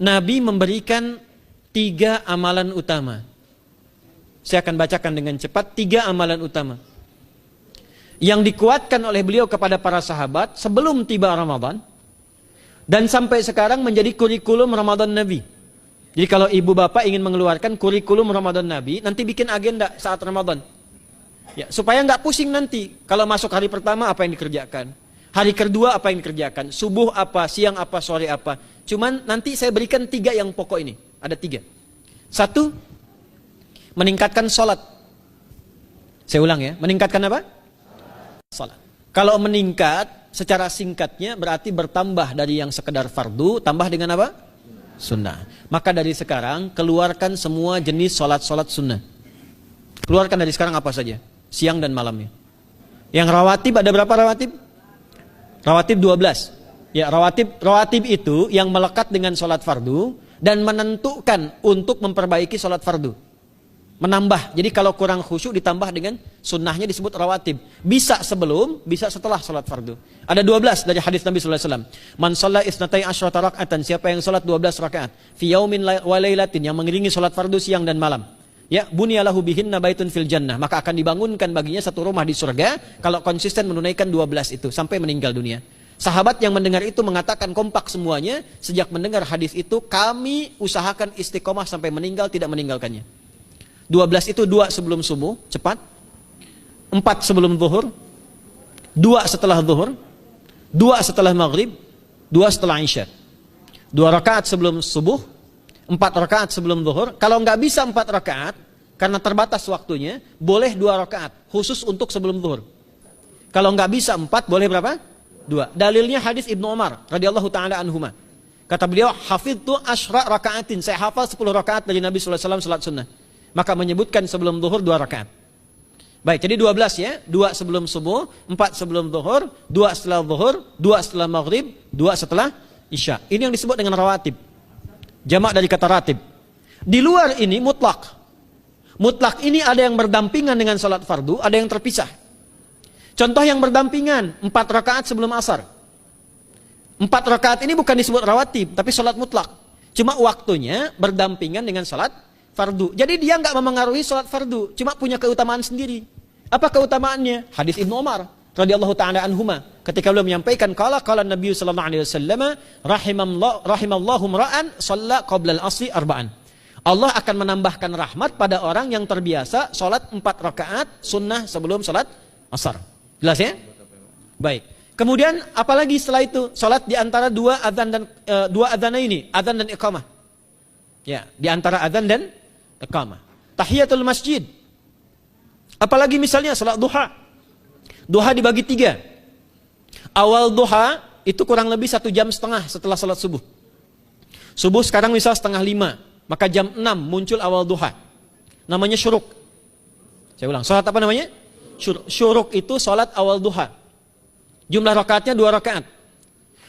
Nabi memberikan 3 amalan utama. Saya akan bacakan dengan cepat 3 amalan utama yang dikuatkan oleh beliau kepada para sahabat sebelum tiba Ramadan dan sampai sekarang menjadi kurikulum Ramadan Nabi. Jadi kalau ibu bapak ingin mengeluarkan kurikulum Ramadan Nabi, nanti bikin agenda saat Ramadan. Ya, supaya nggak pusing nanti. Kalau masuk hari pertama apa yang dikerjakan, hari kedua apa yang dikerjakan, subuh apa, siang apa, sore apa. Cuman nanti saya berikan 3 yang pokok ini. Ada 3. 1, meningkatkan sholat. Saya ulang ya, meningkatkan apa? Sholat. Kalau meningkat secara singkatnya berarti bertambah dari yang sekedar fardu, tambah dengan apa? Sunnah. Maka dari sekarang keluarkan semua jenis sholat-sholat sunnah. Keluarkan dari sekarang apa saja, siang dan malamnya. Yang rawatib ada berapa rawatib? Rawatib 12. Ya, rawatib itu yang melekat dengan sholat fardu dan menentukan untuk memperbaiki sholat fardu. Menambah. Jadi kalau kurang khusyuk ditambah dengan sunnahnya disebut rawatib. Bisa sebelum, bisa setelah sholat fardu. Ada 12 dari hadis Nabi sallallahu alaihi wasallam. Man shalla isnatai asyrata raka'atan, siapa yang sholat 12 rakaat fi yaumin wa lailatin, yang mengiringi sholat fardu siang dan malam. Ya, bunyalahu bihinna baitun fil jannah, maka akan dibangunkan baginya satu rumah di surga kalau konsisten menunaikan 12 itu sampai meninggal dunia. Sahabat yang mendengar itu mengatakan kompak semuanya, sejak mendengar hadis itu kami usahakan istiqomah sampai meninggal tidak meninggalkannya. 12 itu 2 sebelum subuh, cepat. 4 sebelum zuhur, 2 setelah zuhur, 2 setelah maghrib, 2 setelah isya. 2 rakaat sebelum subuh, 4 rakaat sebelum zuhur. Kalau nggak bisa 4 rakaat, karena terbatas waktunya, boleh 2 rakaat, khusus untuk sebelum zuhur. Kalau nggak bisa 4, boleh berapa? 2. Dalilnya hadis Ibnu Umar radhiyallahu taala anhuma. Kata beliau, hafidtu asyra rakaatin, saya hafal 10 rakaat dari Nabi sallallahu alaihi wasallam salat sunnah. Maka menyebutkan sebelum zuhur 2 rakaat. Baik, jadi 12 ya. 2 sebelum subuh, 4 sebelum zuhur, 2 setelah zuhur, 2 setelah maghrib, 2 setelah isya. Ini yang disebut dengan rawatib. Jamak dari kata ratib. Di luar ini mutlak. Mutlak ini ada yang berdampingan dengan salat fardu, ada yang terpisah. Contoh yang berdampingan, 4 rakaat sebelum asar. 4 rakaat ini bukan disebut rawatib, tapi salat mutlak. Cuma waktunya berdampingan dengan salat fardu. Jadi dia nggak memengaruhi salat fardu, cuma punya keutamaan sendiri. Apa keutamaannya? Hadis Ibnu Umar radhiyallahu taala anhuma, ketika beliau menyampaikan qala Nabi sallallahu alaihi wasallam rahimallahu ra'an shalla qabla al-'asri arba'an. Allah akan menambahkan rahmat pada orang yang terbiasa salat 4 rakaat sunnah sebelum salat asar. Jelas ya? Baik. Kemudian apalagi setelah itu? Salat di antara 2 adzan dan 2 adzan ini, adzan dan iqamah. Ya, di antara adzan dan iqamah. Tahiyatul masjid. Apalagi misalnya salat duha. Duha dibagi 3. Awal duha itu kurang lebih 1,5 jam setelah salat subuh. Subuh sekarang misal 4:30, maka jam 6 muncul awal duha. Namanya syuruk. Saya ulang, salat apa namanya? Syuruk itu salat awal duha. Jumlah rakaatnya 2 rakaat.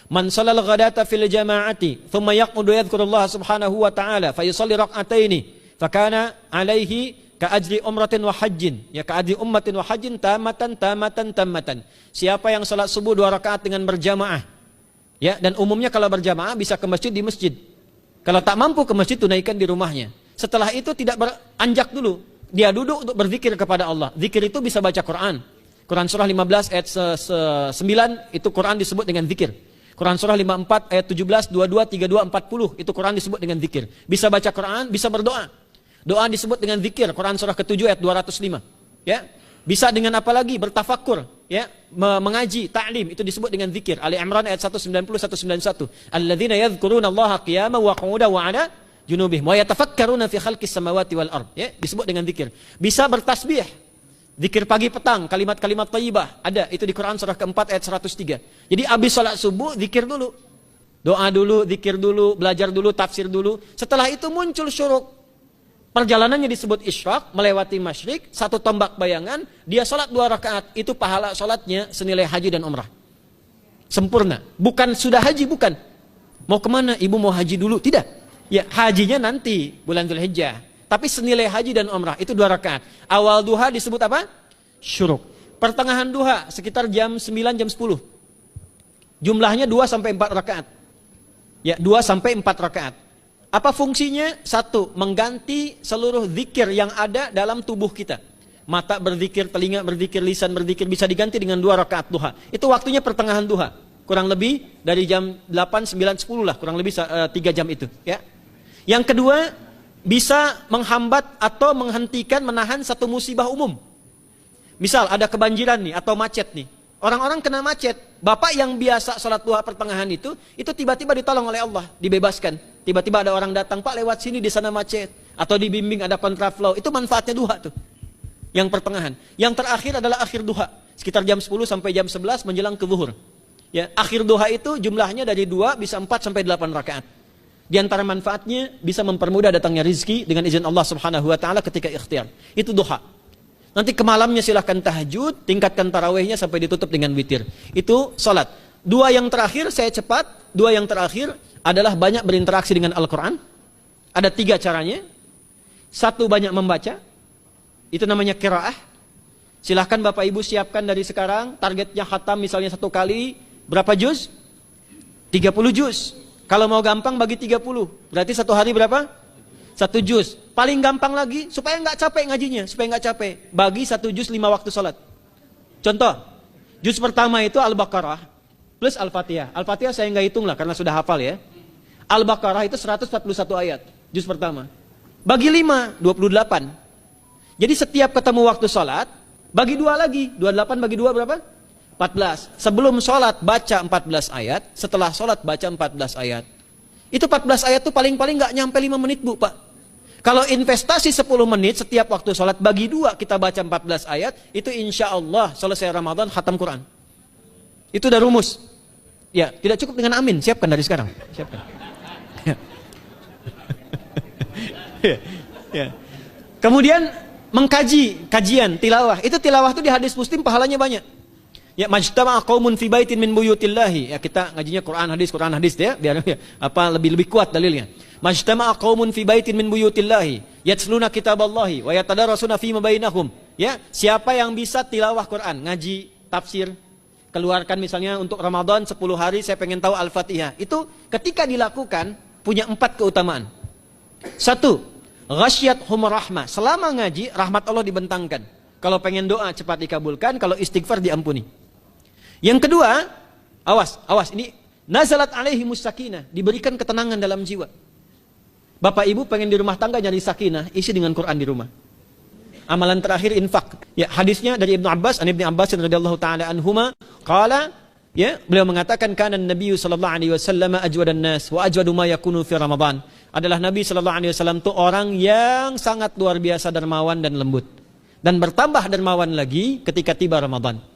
Man shalal ghadata fil jama'ati thumma yaqudu yadhkurullah subhanahu wa ta'ala fa yusalli rak'ataini fa kana alaihi ka ajri umratin wa hajjin, ya ka ajri ummatin wa hajjin tamatan. Siapa yang salat subuh 2 rakaat dengan berjamaah, ya, dan umumnya kalau berjamaah bisa ke masjid di masjid. Kalau tak mampu ke masjid, tunaikan di rumahnya. Setelah itu tidak beranjak dulu, dia duduk untuk berzikir kepada Allah. Zikir itu bisa baca Quran. Quran surah 15 ayat 9 itu Quran disebut dengan zikir. Quran surah 54 ayat 17, 22, 32, 40 itu Quran disebut dengan zikir. Bisa baca Quran, bisa berdoa. Doa disebut dengan zikir. Quran surah ke-7 ayat 205. Ya. Bisa dengan apa lagi? Bertafakur, ya, mengaji, ta'lim, itu disebut dengan zikir. Ali Imran ayat 190 191. Alladzina yadhkuruna Allaha qiyaman wa qu'udan wa 'ala junubihim wa yatafakkaruna fi khalqis samawati wal ard, ya, disebut dengan zikir. Bisa bertasbih. Zikir pagi petang, kalimat-kalimat thayyibah, ada itu di Quran surah ke-4 ayat 103. Jadi habis salat subuh zikir dulu. Doa dulu, zikir dulu, belajar dulu, tafsir dulu. Setelah itu muncul syuruk. Perjalanannya disebut isyraq, melewati masyrik, 1 tombak bayangan, dia salat 2 rakaat, itu pahala salatnya senilai haji dan umrah. Sempurna. Bukan sudah haji, bukan. Mau kemana? Ibu mau haji dulu? Tidak. Ya, hajinya nanti bulan Dzulhijjah. Tapi senilai haji dan umrah itu 2 rakaat. Awal duha disebut apa? Syuruk. Pertengahan duha sekitar jam 9 jam 10. Jumlahnya 2 sampai 4 rakaat. Ya, 2 sampai 4 rakaat. Apa fungsinya? Satu, mengganti seluruh zikir yang ada dalam tubuh kita. Mata berzikir, telinga berzikir, lisan berzikir, bisa diganti dengan 2 rakaat duha. Itu waktunya pertengahan duha. Kurang lebih dari jam 8, 9, 10 lah, kurang lebih 3 jam itu. Ya. Yang kedua, bisa menghambat atau menghentikan, menahan satu musibah umum. Misal ada kebanjiran nih atau macet nih. Orang-orang kena macet. Bapak yang biasa sholat duha pertengahan itu tiba-tiba ditolong oleh Allah, dibebaskan. Tiba-tiba ada orang datang, Pak lewat sini di sana macet. Atau dibimbing ada kontraflow. Itu manfaatnya duha tuh. Yang pertengahan. Yang terakhir adalah akhir duha. Sekitar jam 10 sampai jam 11 menjelang ke zuhur. Ya, akhir duha itu jumlahnya dari 2 bisa 4 sampai 8 rakaat. Di antara manfaatnya bisa mempermudah datangnya rizki dengan izin Allah Subhanahu wa taala ketika ikhtiar. Itu duha. Nanti ke malamnya silahkan tahajud, tingkatkan tarawihnya sampai ditutup dengan witir. Itu salat. 2 yang terakhir saya cepat, 2 yang terakhir adalah banyak berinteraksi dengan Al-Qur'an. Ada 3 caranya. 1, banyak membaca. Itu namanya qiraah. Silahkan Bapak Ibu siapkan dari sekarang, targetnya khatam misalnya 1 kali, berapa juz? 30 juz. Kalau mau gampang bagi 30, berarti 1 hari berapa? 1 juz. Paling gampang lagi, supaya nggak capek ngajinya, supaya nggak capek, bagi 1 juz 5 waktu salat. Contoh, juz pertama itu Al-Baqarah plus Al-Fatihah. Al-Fatihah saya nggak hitung lah karena sudah hafal ya. Al-Baqarah itu 141 ayat, juz pertama. Bagi 5, 28. Jadi setiap ketemu waktu salat, bagi 2 lagi, 28 bagi 2 berapa? 14. Sebelum sholat baca 14 ayat, setelah sholat baca 14 ayat. Itu 14 ayat tuh paling-paling nggak nyampe 5 menit Bu, Pak. Kalau investasi 10 menit setiap waktu sholat bagi 2 kita baca 14 ayat, itu insya Allah selesai Ramadan khatam Quran. Itu udah rumus. Ya, tidak cukup dengan amin, siapkan dari sekarang. Siapkan. Ya. Ya. Kemudian mengkaji, kajian, tilawah. Itu tilawah itu di hadis Muslim pahalanya banyak. Ya, majtama'a qaumun fi baitin min buyutillahi. Ya, kita ngajinya Quran hadis ya, biar ya, lebih kuat dalilnya. Majtama'a qaumun fi baitin min buyutillahi yatsluna kitaballahi wa yatadarasuna fima bainahum. Ya, siapa yang bisa tilawah Quran, ngaji, tafsir, keluarkan misalnya untuk Ramadan 10 hari saya pengen tahu Al-Fatihah. Itu ketika dilakukan punya 4 keutamaan. 1, ghasyiyatuhum rahmah. Selama ngaji rahmat Allah dibentangkan. Kalau pengen doa cepat dikabulkan, kalau istighfar diampuni. Yang kedua, awas ini nazalat alaihimus sakinah, diberikan ketenangan dalam jiwa. Bapak Ibu pengen di rumah tangga nyari sakinah, isi dengan Quran di rumah. Amalan terakhir infak. Ya, hadisnya dari Ibnu Abbas, Ibnu Abbas radhiyallahu taala anhuma, qala, ya, beliau mengatakan kana Nabi sallallahu alaihi wasallam ajwadan nas wa ajwadu ma yakunu fi Ramadan. Adalah Nabi sallallahu alaihi wasallam itu orang yang sangat luar biasa dermawan dan lembut. Dan bertambah dermawan lagi ketika tiba Ramadan.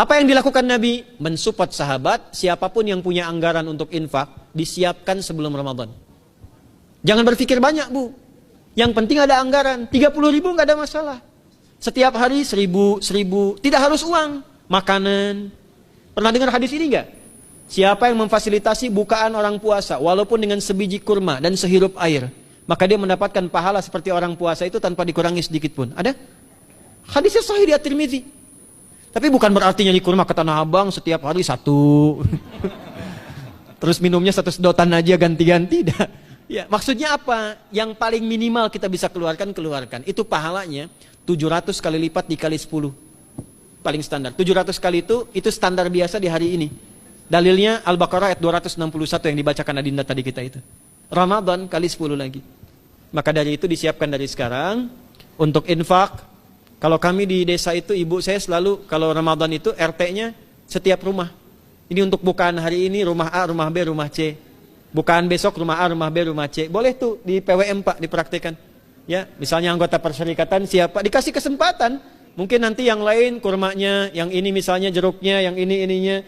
Apa yang dilakukan Nabi? Mensupport sahabat, siapapun yang punya anggaran untuk infak, disiapkan sebelum Ramadan. Jangan berpikir banyak Bu. Yang penting ada anggaran, 30.000 nggak ada masalah. Setiap hari 1.000, tidak harus uang, makanan. Pernah dengar hadis ini nggak? Siapa yang memfasilitasi bukaan orang puasa, walaupun dengan sebiji kurma dan sehirup air, maka dia mendapatkan pahala seperti orang puasa itu tanpa dikurangi sedikit pun. Ada? Hadisnya sahih di At-Tirmidzi. Tapi bukan berarti nyanyi kurma ke Tanah Abang setiap hari 1. Terus minumnya 1 sedotan aja ganti-ganti. Ya, maksudnya apa? Yang paling minimal kita bisa keluarkan. Itu pahalanya 700 kali lipat dikali 10. Paling standar. 700 kali itu standar biasa di hari ini. Dalilnya Al-Baqarah ayat 261 yang dibacakan Adinda tadi kita itu. Ramadan kali 10 lagi. Maka dari itu disiapkan dari sekarang untuk infak. Kalau kami di desa itu, ibu saya selalu kalau Ramadan itu RT-nya setiap rumah. Ini untuk bukaan hari ini rumah A, rumah B, rumah C. Bukaan besok rumah A, rumah B, rumah C. Boleh tuh di PWM Pak dipraktikkan. Ya, misalnya anggota perserikatan siapa dikasih kesempatan. Mungkin nanti yang lain kurmanya, yang ini misalnya jeruknya, yang ini ininya.